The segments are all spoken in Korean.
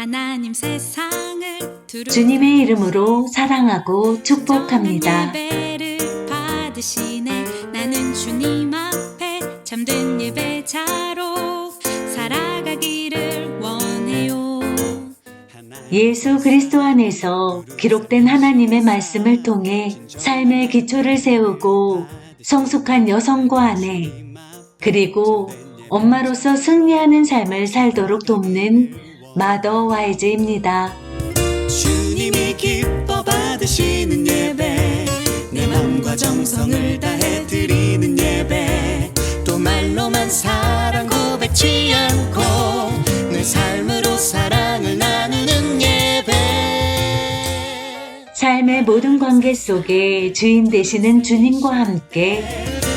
하나님 세상을 주님의 이름으로 사랑하고 축복합니다. 예배를 받으시네. 나는 주님 앞에 참된 예배자로 살아가기를 원해요. 예수 그리스도 안에서 기록된 하나님의 말씀을 통해 삶의 기초를 세우고 성숙한 여성과 아내, 그리고 엄마로서 승리하는 삶을 살도록 돕는 마더 와이즈입니다. 주님이 기뻐 받으시는 예배, 내 맘과 정성을 다해 드리는 예배, 또 말로만 사랑 고백지 않고 내 삶으로 사랑을 나누는 예배. 삶의 모든 관계 속에 주인 되시는 주님과 함께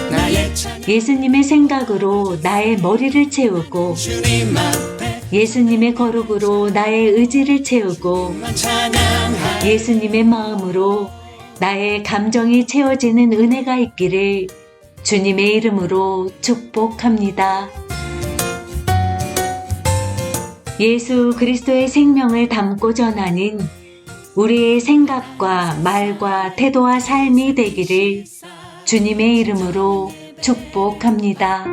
나의 찬양 예수님의 생각으로 나의 머리를 채우고 주님 앞에 예수님의 거룩으로 나의 의지를 채우고 찬양하 예수님의 마음으로 나의 감정이 채워지는 은혜가 있기를 주님의 이름으로 축복합니다. 예수 그리스도의 생명을 담고 전하는 우리의 생각과 말과 태도와 삶이 되기를 주님의 이름으로 축복합니다.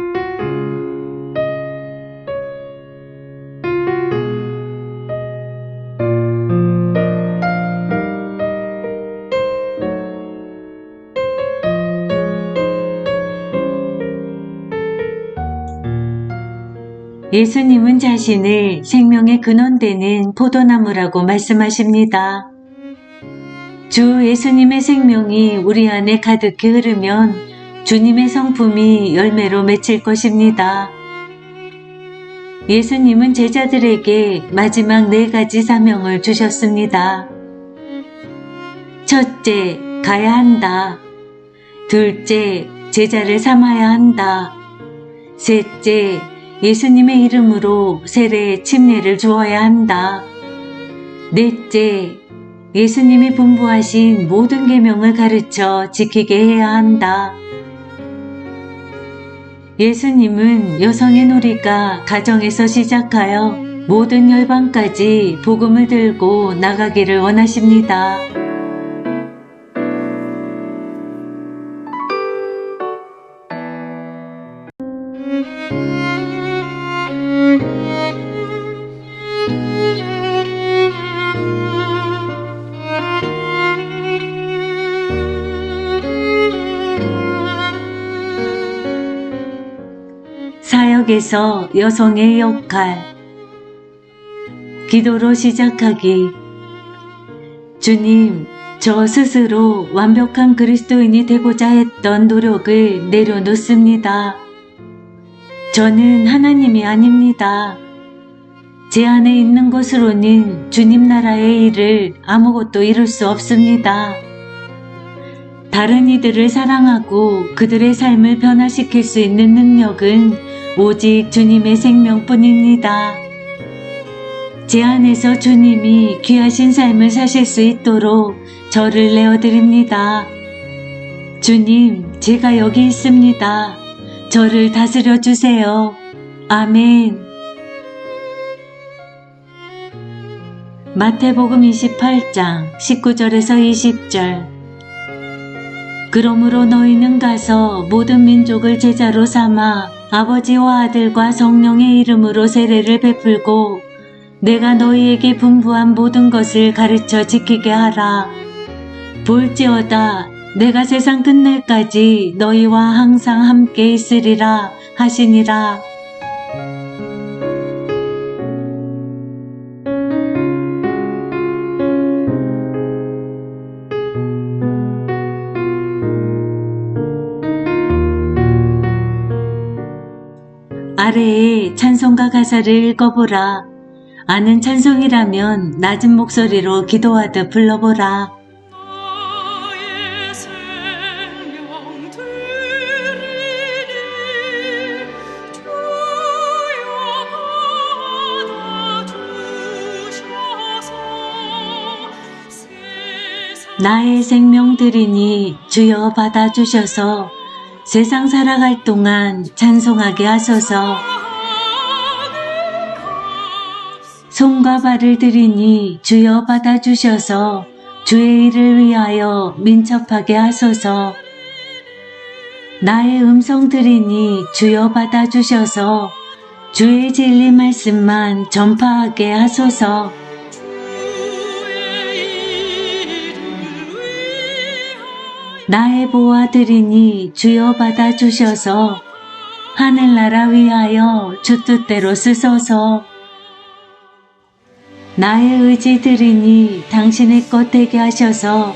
예수님은 자신을 생명의 근원되는 포도나무라고 말씀하십니다. 주 예수님의 생명이 우리 안에 가득히 흐르면 주님의 성품이 열매로 맺힐 것입니다. 예수님은 제자들에게 마지막 4가지 사명을 주셨습니다. 첫째, 가야 한다. 둘째, 제자를 삼아야 한다. 셋째, 예수님의 이름으로 세례 침례를 주어야 한다. 넷째, 예수님이 분부하신 모든 계명을 가르쳐 지키게 해야 한다. 예수님은 여성인 우리가 가정에서 시작하여 모든 열방까지 복음을 들고 나가기를 원하십니다. 사역에서 여성의 역할. 기도로 시작하기. 주님, 저 스스로 완벽한 그리스도인이 되고자 했던 노력을 내려놓습니다. 저는 하나님이 아닙니다. 제 안에 있는 것으로는 주님 나라의 일을 아무것도 이룰 수 없습니다. 다른 이들을 사랑하고 그들의 삶을 변화시킬 수 있는 능력은 오직 주님의 생명뿐입니다. 제 안에서 주님이 귀하신 삶을 사실 수 있도록 저를 내어드립니다. 주님, 제가 여기 있습니다. 저를 다스려 주세요. 아멘. 마태복음 28장 19절에서 20절. 그러므로 너희는 가서 모든 민족을 제자로 삼아 아버지와 아들과 성령의 이름으로 세례를 베풀고 내가 너희에게 분부한 모든 것을 가르쳐 지키게 하라. 볼지어다 내가 세상 끝날까지 너희와 항상 함께 있으리라 하시니라. 아래에 찬송가 가사를 읽어보라. 아는 찬송이라면 낮은 목소리로 기도하듯 불러보라. 나의 생명 드리니 주여 받아주셔서 나의 생명 드리니 주여 받아주셔서 세상 살아갈 동안 찬송하게 하소서. 손과 발을 들이니 주여 받아주셔서 주의 일을 위하여 민첩하게 하소서. 나의 음성 들이니 주여 받아주셔서 주의 진리 말씀만 전파하게 하소서. 주의 이름을 위하여 나의 보아 들이니 주여 받아주셔서 하늘나라 위하여 주 뜻대로 쓰소서. 나의 의지 들이니 당신의 것 되게 하셔서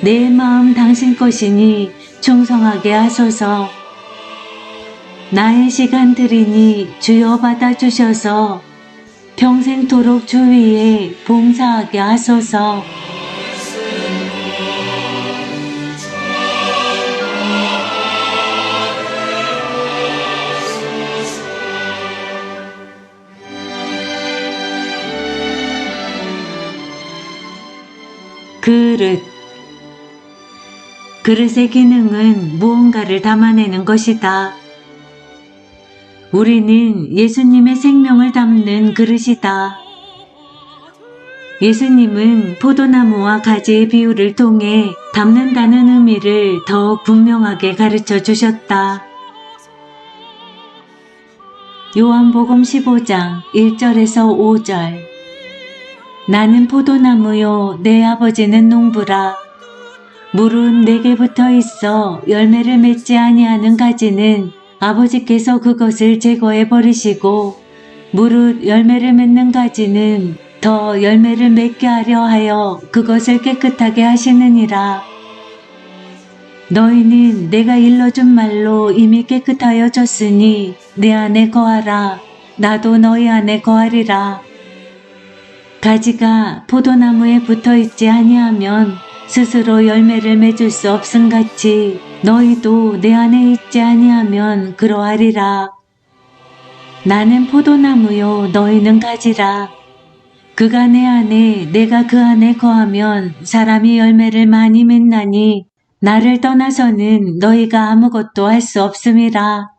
내 마음 당신 것이니 충성하게 하소서. 나의 시간 들이니 주여 받아주셔서 평생토록 주 위에 봉사하게 하소서. 그릇. 그릇의 기능은 무언가를 담아내는 것이다. 우리는 예수님의 생명을 담는 그릇이다. 예수님은 포도나무와 가지의 비유를 통해 담는다는 의미를 더 분명하게 가르쳐 주셨다. 요한복음 15장 1절에서 5절. 나는 포도나무요 내 아버지는 농부라. 물은 내게 붙어 있어 열매를 맺지 아니하는 가지는 아버지께서 그것을 제거해 버리시고 무릇 열매를 맺는 가지는 더 열매를 맺게 하려 하여 그것을 깨끗하게 하시느니라. 너희는 내가 일러준 말로 이미 깨끗하여 졌으니 내 안에 거하라. 나도 너희 안에 거하리라. 가지가 포도나무에 붙어 있지 아니하면 스스로 열매를 맺을 수 없음같이 너희도 내 안에 있지 아니하면 그러하리라. 나는 포도나무요 너희는 가지라. 그가 내 안에 내가 그 안에 거하면 사람이 열매를 많이 맺나니 나를 떠나서는 너희가 아무것도 할 수 없음이라.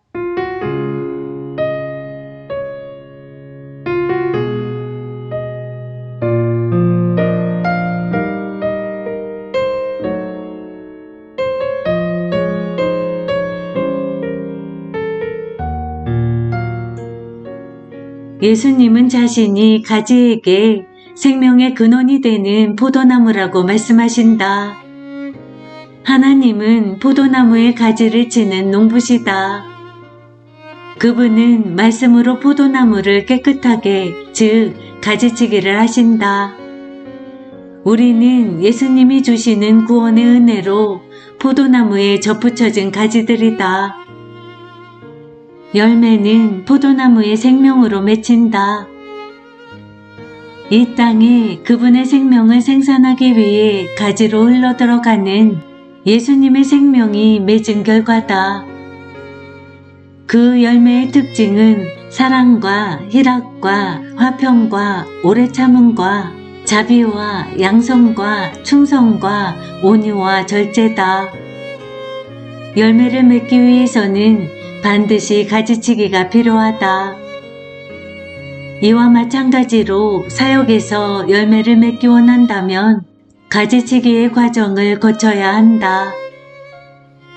예수님은 자신이 가지에게 생명의 근원이 되는 포도나무라고 말씀하신다. 하나님은 포도나무의 가지를 치는 농부시다. 그분은 말씀으로 포도나무를 깨끗하게, 즉 가지치기를 하신다. 우리는 예수님이 주시는 구원의 은혜로 포도나무에 접붙여진 가지들이다. 열매는 포도나무의 생명으로 맺힌다. 이 땅에 그분의 생명을 생산하기 위해 가지로 흘러들어가는 예수님의 생명이 맺은 결과다. 그 열매의 특징은 사랑과 희락과 화평과 오래 참음과 자비와 양성과 충성과 온유와 절제다. 열매를 맺기 위해서는 반드시 가지치기가 필요하다. 이와 마찬가지로 사역에서 열매를 맺기 원한다면 가지치기의 과정을 거쳐야 한다.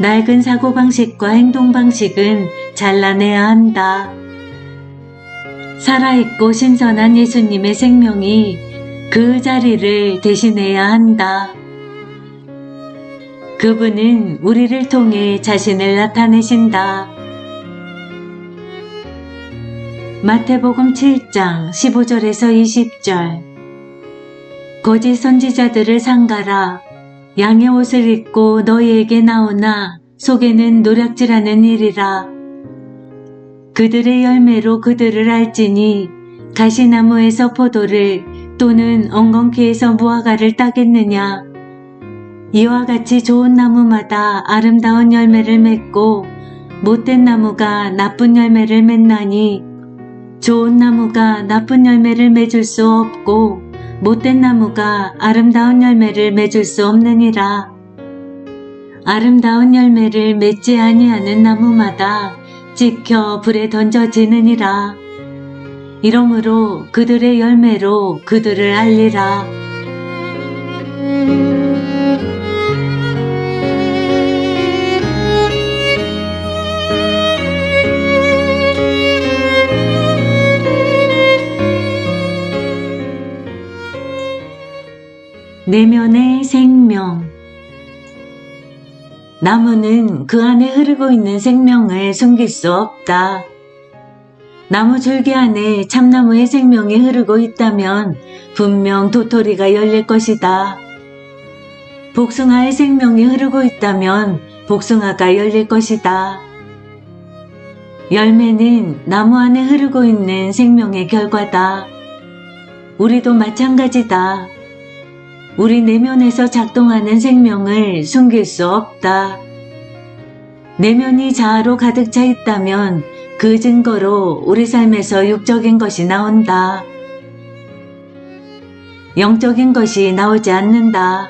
낡은 사고방식과 행동방식은 잘라내야 한다. 살아있고 신선한 예수님의 생명이 그 자리를 대신해야 한다. 그분은 우리를 통해 자신을 나타내신다. 마태복음 7장 15절에서 20절. 거짓 선지자들을 삼가라. 양의 옷을 입고 너희에게 나오나 속에는 노략질하는 일이라. 그들의 열매로 그들을 알지니 가시나무에서 포도를 또는 엉겅퀴에서 무화과를 따겠느냐. 이와 같이 좋은 나무마다 아름다운 열매를 맺고 못된 나무가 나쁜 열매를 맺나니 좋은 나무가 나쁜 열매를 맺을 수 없고 못된 나무가 아름다운 열매를 맺을 수 없느니라. 아름다운 열매를 맺지 아니하는 나무마다 찍혀 불에 던져지느니라. 이러므로 그들의 열매로 그들을 알리라. 내면의 생명. 나무는 그 안에 흐르고 있는 생명을 숨길 수 없다. 나무 줄기 안에 참나무의 생명이 흐르고 있다면 분명 도토리가 열릴 것이다. 복숭아의 생명이 흐르고 있다면 복숭아가 열릴 것이다. 열매는 나무 안에 흐르고 있는 생명의 결과다. 우리도 마찬가지다. 우리 내면에서 작동하는 생명을 숨길 수 없다. 내면이 자아로 가득 차 있다면 그 증거로 우리 삶에서 육적인 것이 나온다. 영적인 것이 나오지 않는다.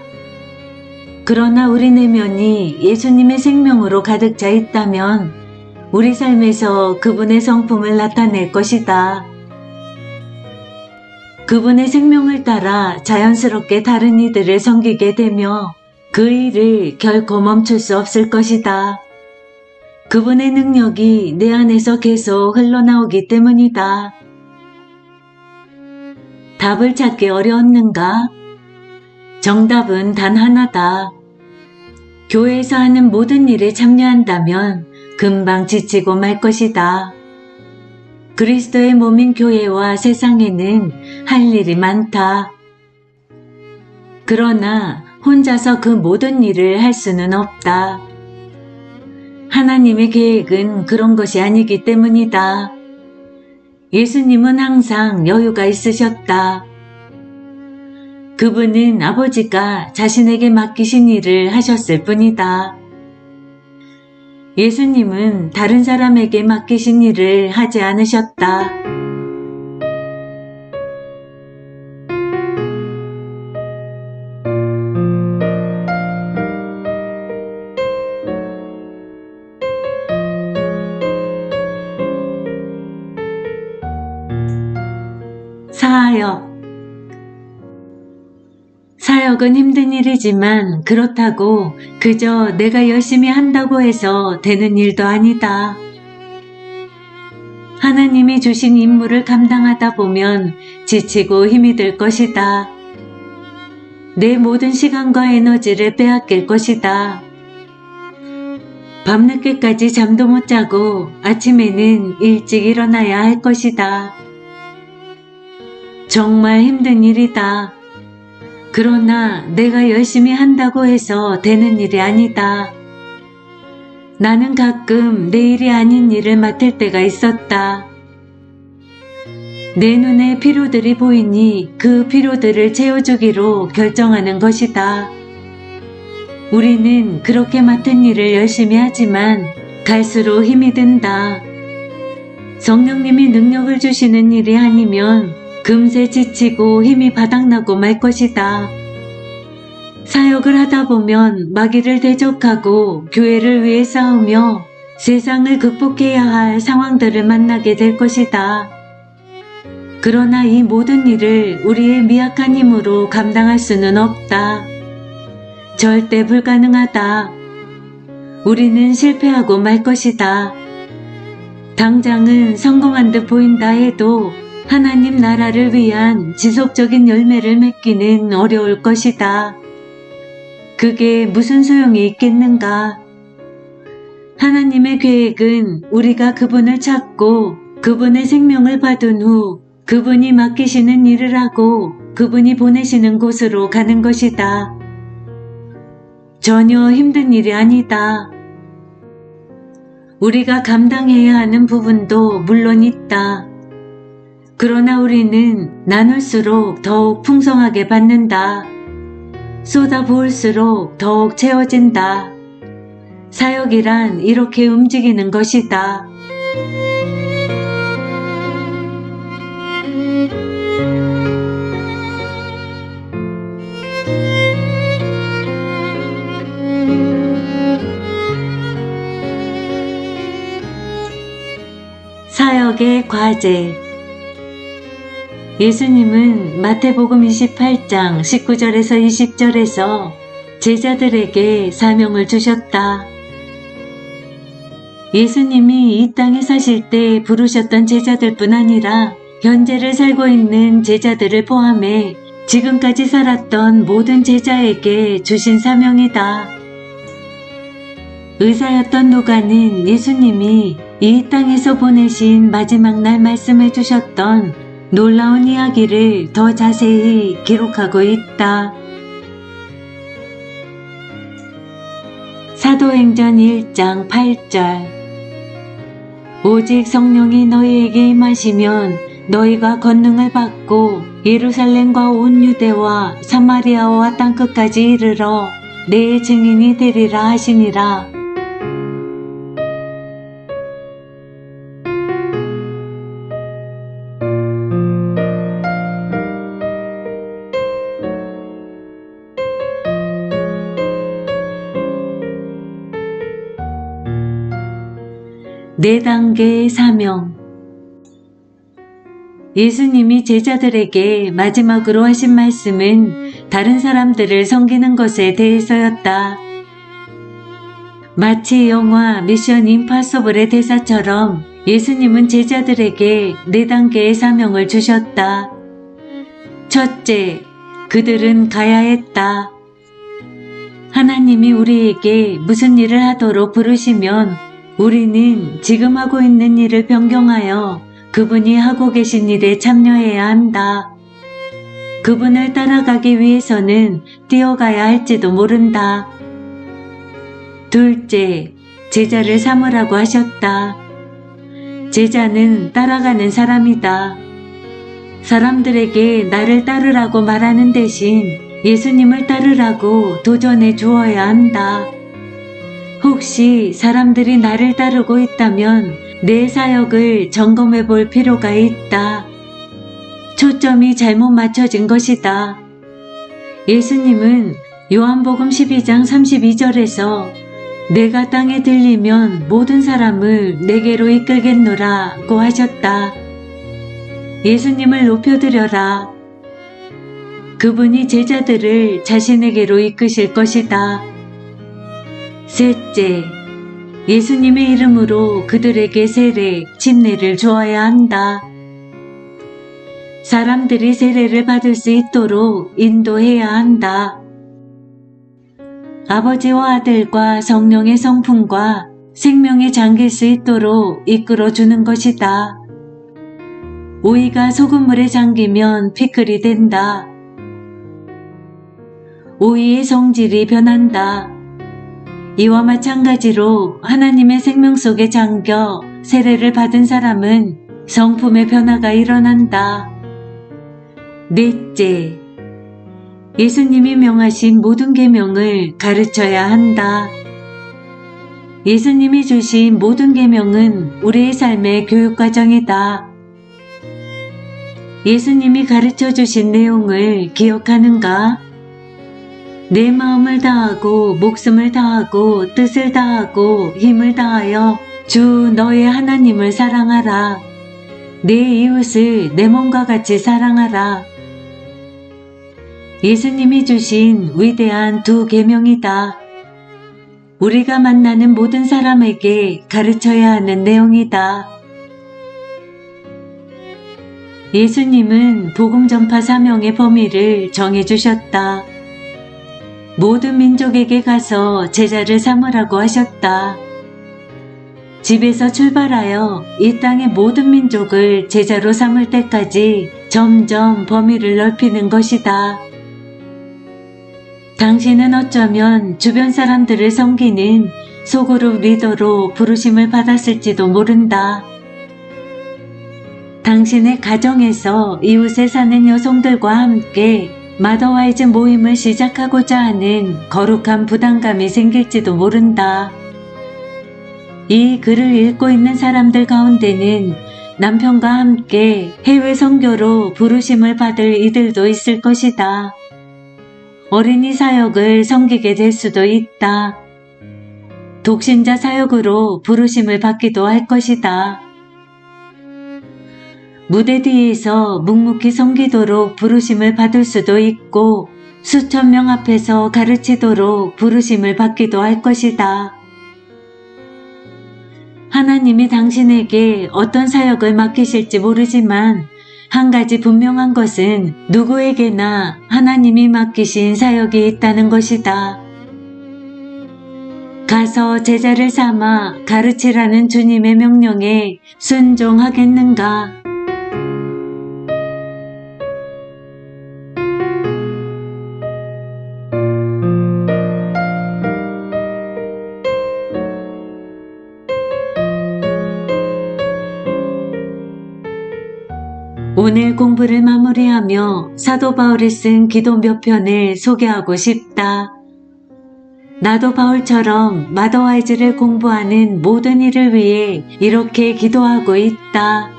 그러나 우리 내면이 예수님의 생명으로 가득 차 있다면 우리 삶에서 그분의 성품을 나타낼 것이다. 그분의 생명을 따라 자연스럽게 다른 이들을 섬기게 되며 그 일을 결코 멈출 수 없을 것이다. 그분의 능력이 내 안에서 계속 흘러나오기 때문이다. 답을 찾기 어려웠는가? 정답은 단 하나다. 교회에서 하는 모든 일에 참여한다면 금방 지치고 말 것이다. 그리스도의 몸인 교회와 세상에는 할 일이 많다. 그러나 혼자서 그 모든 일을 할 수는 없다. 하나님의 계획은 그런 것이 아니기 때문이다. 예수님은 항상 여유가 있으셨다. 그분은 아버지가 자신에게 맡기신 일을 하셨을 뿐이다. 예수님은 다른 사람에게 맡기신 일을 하지 않으셨다. 사역. 사역은 힘든 일이지만 그렇다고 그저 내가 열심히 한다고 해서 되는 일도 아니다. 하나님이 주신 임무를 감당하다 보면 지치고 힘이 들 것이다. 내 모든 시간과 에너지를 빼앗길 것이다. 밤늦게까지 잠도 못 자고 아침에는 일찍 일어나야 할 것이다. 정말 힘든 일이다. 그러나 내가 열심히 한다고 해서 되는 일이 아니다. 나는 가끔 내 일이 아닌 일을 맡을 때가 있었다. 내 눈에 피로들이 보이니 그 피로들을 채워주기로 결정하는 것이다. 우리는 그렇게 맡은 일을 열심히 하지만 갈수록 힘이 든다. 성령님이 능력을 주시는 일이 아니면 금세 지치고 힘이 바닥나고 말 것이다. 사역을 하다 보면 마귀를 대적하고 교회를 위해 싸우며 세상을 극복해야 할 상황들을 만나게 될 것이다. 그러나 이 모든 일을 우리의 미약한 힘으로 감당할 수는 없다. 절대 불가능하다. 우리는 실패하고 말 것이다. 당장은 성공한 듯 보인다 해도 하나님 나라를 위한 지속적인 열매를 맺기는 어려울 것이다. 그게 무슨 소용이 있겠는가? 하나님의 계획은 우리가 그분을 찾고 그분의 생명을 받은 후 그분이 맡기시는 일을 하고 그분이 보내시는 곳으로 가는 것이다. 전혀 힘든 일이 아니다. 우리가 감당해야 하는 부분도 물론 있다. 그러나 우리는 나눌수록 더욱 풍성하게 받는다. 쏟아부을수록 더욱 채워진다. 사역이란 이렇게 움직이는 것이다. 사역의 과제. 예수님은 마태복음 28장 19절에서 20절에서 제자들에게 사명을 주셨다. 예수님이 이 땅에 사실 때 부르셨던 제자들뿐 아니라 현재를 살고 있는 제자들을 포함해 지금까지 살았던 모든 제자에게 주신 사명이다. 의사였던 누가는 예수님이 이 땅에서 보내신 마지막 날 말씀해 주셨던 놀라운 이야기를 더 자세히 기록하고 있다. 사도행전 1장 8절 오직 성령이 너희에게 임하시면 너희가 권능을 받고 예루살렘과 온 유대와 사마리아와 땅끝까지 이르러 내 증인이 되리라 하시니라. 네 단계의 사명. 예수님이 제자들에게 마지막으로 하신 말씀은 다른 사람들을 섬기는 것에 대해서였다. 마치 영화 미션 임파서블의 대사처럼 예수님은 제자들에게 네 단계의 사명을 주셨다. 첫째, 그들은 가야 했다. 하나님이 우리에게 무슨 일을 하도록 부르시면 우리는 지금 하고 있는 일을 변경하여 그분이 하고 계신 일에 참여해야 한다. 그분을 따라가기 위해서는 뛰어가야 할지도 모른다. 둘째, 제자를 삼으라고 하셨다. 제자는 따라가는 사람이다. 사람들에게 나를 따르라고 말하는 대신 예수님을 따르라고 도전해 주어야 한다. 혹시 사람들이 나를 따르고 있다면 내 사역을 점검해 볼 필요가 있다. 초점이 잘못 맞춰진 것이다. 예수님은 요한복음 12장 32절에서 내가 땅에 들리면 모든 사람을 내게로 이끌겠노라고 하셨다. 예수님을 높여드려라. 그분이 제자들을 자신에게로 이끄실 것이다. 셋째, 예수님의 이름으로 그들에게 세례, 침례를 주어야 한다. 사람들이 세례를 받을 수 있도록 인도해야 한다. 아버지와 아들과 성령의 성품과 생명에 잠길 수 있도록 이끌어주는 것이다. 오이가 소금물에 잠기면 피클이 된다. 오이의 성질이 변한다. 이와 마찬가지로 하나님의 생명 속에 잠겨 세례를 받은 사람은 성품의 변화가 일어난다. 넷째, 예수님이 명하신 모든 계명을 가르쳐야 한다. 예수님이 주신 모든 계명은 우리의 삶의 교육과정이다. 예수님이 가르쳐 주신 내용을 기억하는가? 내 마음을 다하고 목숨을 다하고 뜻을 다하고 힘을 다하여 주 너의 하나님을 사랑하라. 내 이웃을 내 몸과 같이 사랑하라. 예수님이 주신 위대한 두 계명이다. 우리가 만나는 모든 사람에게 가르쳐야 하는 내용이다. 예수님은 복음 전파 사명의 범위를 정해주셨다. 모든 민족에게 가서 제자를 삼으라고 하셨다. 집에서 출발하여 이 땅의 모든 민족을 제자로 삼을 때까지 점점 범위를 넓히는 것이다. 당신은 어쩌면 주변 사람들을 섬기는 소그룹 리더로 부르심을 받았을지도 모른다. 당신의 가정에서 이웃에 사는 여성들과 함께 마더와이즈 모임을 시작하고자 하는 거룩한 부담감이 생길지도 모른다. 이 글을 읽고 있는 사람들 가운데는 남편과 함께 해외 선교로 부르심을 받을 이들도 있을 것이다. 어린이 사역을 섬기게 될 수도 있다. 독신자 사역으로 부르심을 받기도 할 것이다. 무대 뒤에서 묵묵히 섬기도록 부르심을 받을 수도 있고 수천 명 앞에서 가르치도록 부르심을 받기도 할 것이다. 하나님이 당신에게 어떤 사역을 맡기실지 모르지만 한 가지 분명한 것은 누구에게나 하나님이 맡기신 사역이 있다는 것이다. 가서 제자를 삼아 가르치라는 주님의 명령에 순종하겠는가? 오늘 공부를 마무리하며 사도 바울이 쓴 기도 몇 편을 소개하고 싶다. 나도 바울처럼 마더와이즈를 공부하는 모든 이를 위해 이렇게 기도하고 있다.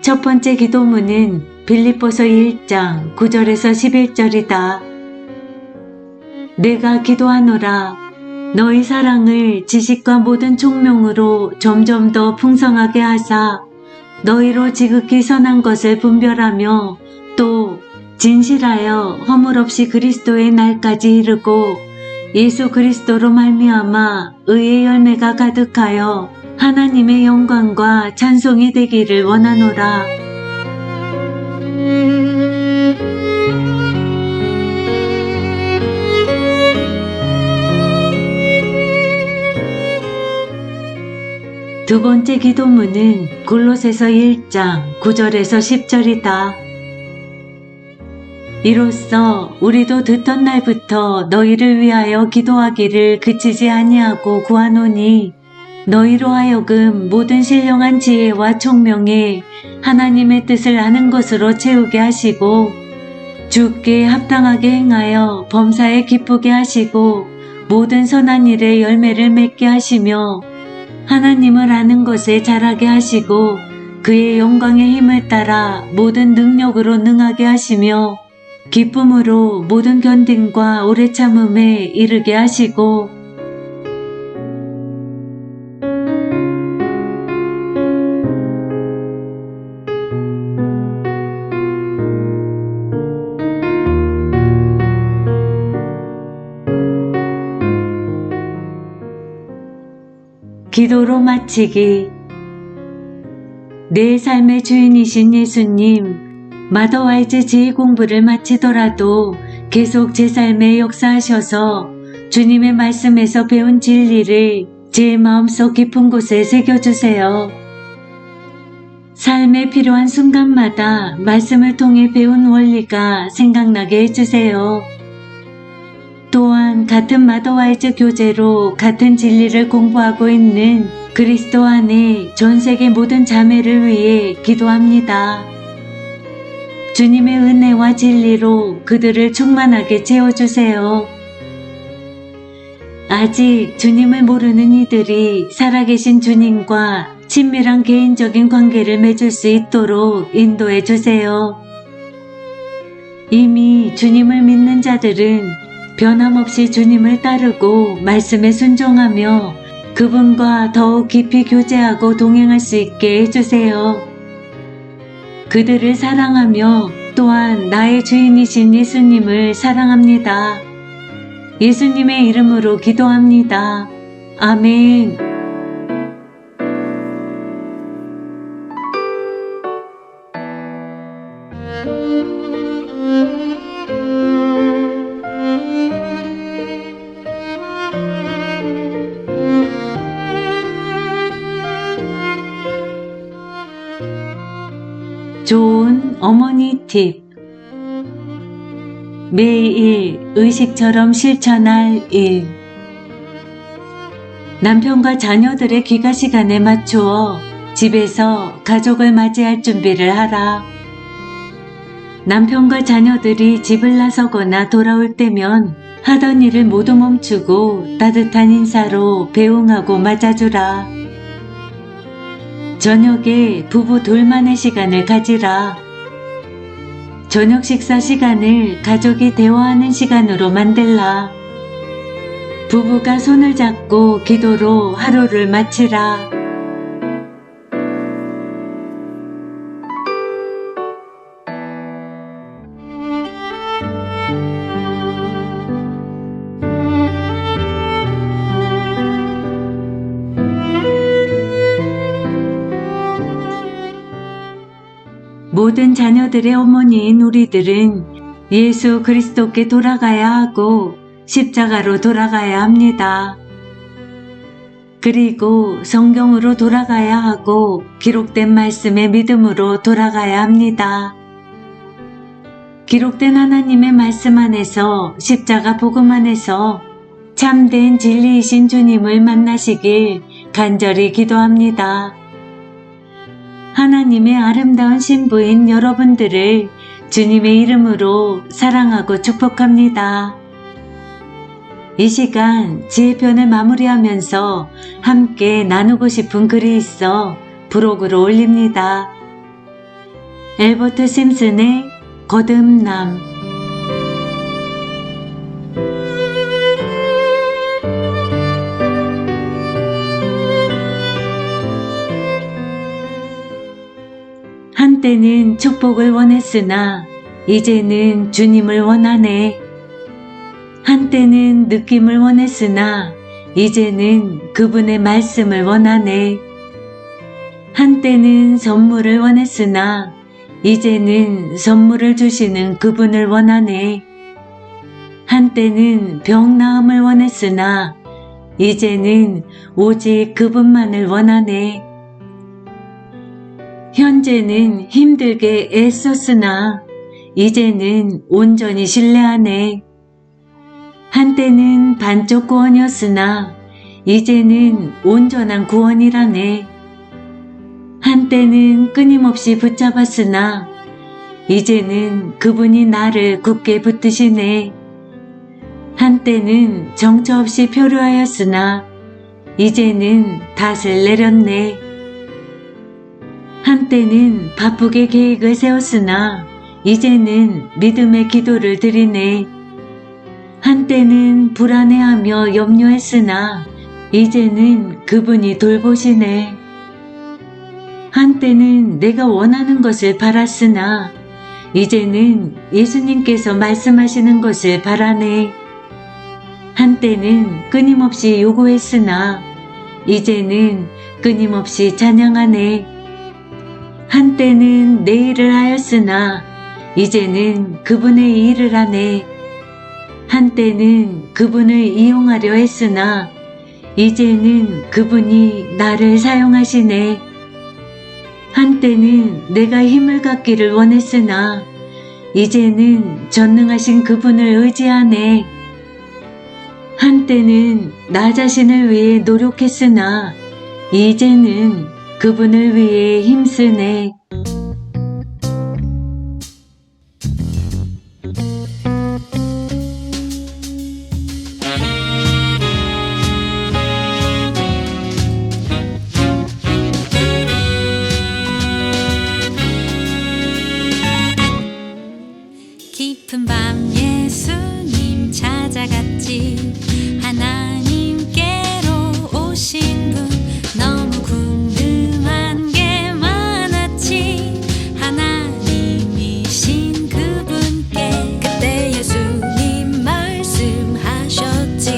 첫 번째 기도문은 빌립보서 1장 9절에서 11절이다. 내가 기도하노라. 너희 사랑을 지식과 모든 총명으로 점점 더 풍성하게 하사 너희로 지극히 선한 것을 분별하며 또 진실하여 허물 없이 그리스도의 날까지 이르고 예수 그리스도로 말미암아 의의 열매가 가득하여 하나님의 영광과 찬송이 되기를 원하노라. 두 번째 기도문은 골로새서 1장 9절에서 10절이다. 이로써 우리도 듣던 날부터 너희를 위하여 기도하기를 그치지 아니하고 구하노니 너희로 하여금 모든 신령한 지혜와 총명에 하나님의 뜻을 아는 것으로 채우게 하시고 주께 합당하게 행하여 범사에 기쁘게 하시고 모든 선한 일에 열매를 맺게 하시며 하나님을 아는 것에 자라게 하시고 그의 영광의 힘을 따라 모든 능력으로 능하게 하시며 기쁨으로 모든 견딤과 오래 참음에 이르게 하시고 기도로 마치기. 내 삶의 주인이신 예수님, 마더와이즈 지혜 공부를 마치더라도 계속 제 삶에 역사하셔서 주님의 말씀에서 배운 진리를 제 마음속 깊은 곳에 새겨주세요. 삶에 필요한 순간마다 말씀을 통해 배운 원리가 생각나게 해주세요. 또한 같은 마더와이즈 교재로 같은 진리를 공부하고 있는 그리스도 안에 전 세계 모든 자매를 위해 기도합니다. 주님의 은혜와 진리로 그들을 충만하게 채워주세요. 아직 주님을 모르는 이들이 살아계신 주님과 친밀한 개인적인 관계를 맺을 수 있도록 인도해 주세요. 이미 주님을 믿는 자들은 변함없이 주님을 따르고 말씀에 순종하며 그분과 더욱 깊이 교제하고 동행할 수 있게 해주세요. 그들을 사랑하며 또한 나의 주인이신 예수님을 사랑합니다. 예수님의 이름으로 기도합니다. 아멘. 좋은 어머니 팁. 매일 의식처럼 실천할 일. 남편과 자녀들의 귀가 시간에 맞추어 집에서 가족을 맞이할 준비를 하라. 남편과 자녀들이 집을 나서거나 돌아올 때면 하던 일을 모두 멈추고 따뜻한 인사로 배웅하고 맞아주라. 저녁에 부부 둘만의 시간을 가지라. 저녁 식사 시간을 가족이 대화하는 시간으로 만들라. 부부가 손을 잡고 기도로 하루를 마치라. 모든 자녀들의 어머니인 우리들은 예수 그리스도께 돌아가야 하고 십자가로 돌아가야 합니다. 그리고 성경으로 돌아가야 하고 기록된 말씀의 믿음으로 돌아가야 합니다. 기록된 하나님의 말씀 안에서 십자가 복음 안에서 참된 진리이신 주님을 만나시길 간절히 기도합니다. 하나님의 아름다운 신부인 여러분들을 주님의 이름으로 사랑하고 축복합니다. 이 시간 지혜편을 마무리하면서 함께 나누고 싶은 글이 있어 브로그로 올립니다. 엘버트 심슨의 거듭남. 한때는 축복을 원했으나 이제는 주님을 원하네. 한때는 느낌을 원했으나 이제는 그분의 말씀을 원하네. 한때는 선물을 원했으나 이제는 선물을 주시는 그분을 원하네. 한때는 병 나음을 원했으나 이제는 오직 그분만을 원하네. 현재는 힘들게 애썼으나 이제는 온전히 신뢰하네. 한때는 반쪽 구원이었으나 이제는 온전한 구원이라네. 한때는 끊임없이 붙잡았으나 이제는 그분이 나를 굳게 붙드시네. 한때는 정처 없이 표류하였으나 이제는 닷을 내렸네. 한때는 바쁘게 계획을 세웠으나 이제는 믿음의 기도를 드리네. 한때는 불안해하며 염려했으나 이제는 그분이 돌보시네. 한때는 내가 원하는 것을 바랐으나 이제는 예수님께서 말씀하시는 것을 바라네. 한때는 끊임없이 요구했으나 이제는 끊임없이 찬양하네. 한때는 내 일을 하였으나 이제는 그분의 일을 하네. 한때는 그분을 이용하려 했으나 이제는 그분이 나를 사용하시네. 한때는 내가 힘을 갖기를 원했으나 이제는 전능하신 그분을 의지하네. 한때는 나 자신을 위해 노력했으나 이제는 그분을 위해 힘쓰네. 깊은 밤 예수님 찾아갔지. 하나님께로 오신 분 너무 궁금한 게 많았지. 하나님이신 그분께 그때 예수님 말씀하셨지.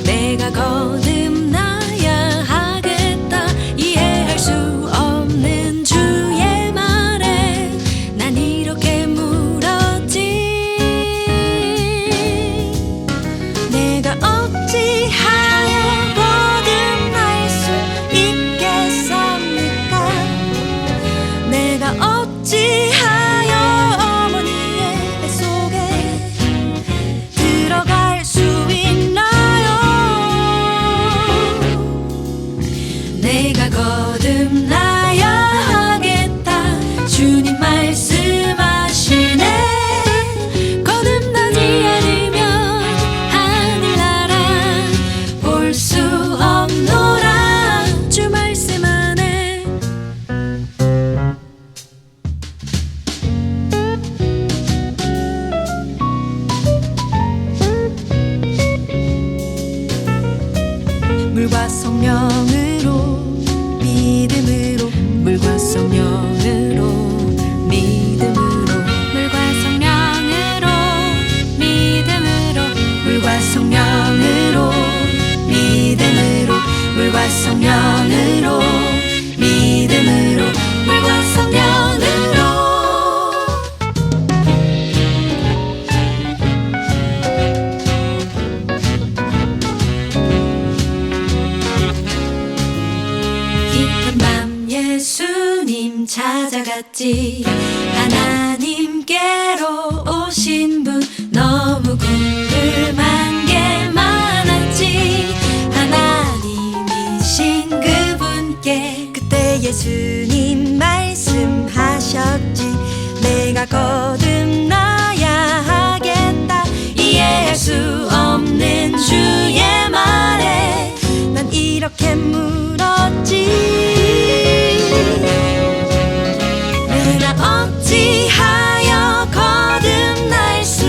내가 거듭나야 하겠다. 이해할 수 없는 주의 말에 난 이렇게 물었지. 내가 알았지. 하나님께로 오신 분 너무 궁금한 게 많았지. 하나님이신 그분께 그때 예수님 말씀하셨지. 내가 거듭나야 하겠다. 이해할 수 없는 주의 말에 난 이렇게 물었지. 내가 어찌하여 거듭날 수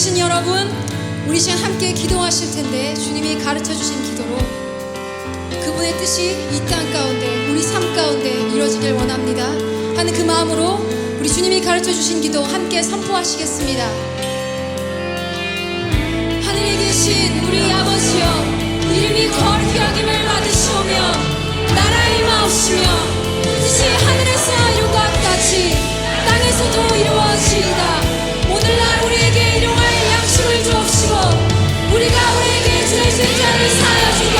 계신 여러분, 우리 시간 함께 기도하실 텐데 주님이 가르쳐 주신 기도로 그분의 뜻이 이 땅 가운데 우리 삶 가운데 이루어지길 원합니다 하는 그 마음으로 우리 주님이 가르쳐 주신 기도 함께 선포하시겠습니다. 하늘에 계신 우리 아버지여, 이름이 거룩히 여김을 받으시오며 나라의 임하옵시며 뜻이 하늘에서 이룬 것 같이 땅에서도 이루어지이다. 오늘날 우리에게 일용할 양식을 주옵시고 우리가 우리에게 죄진 자를 사하여 주고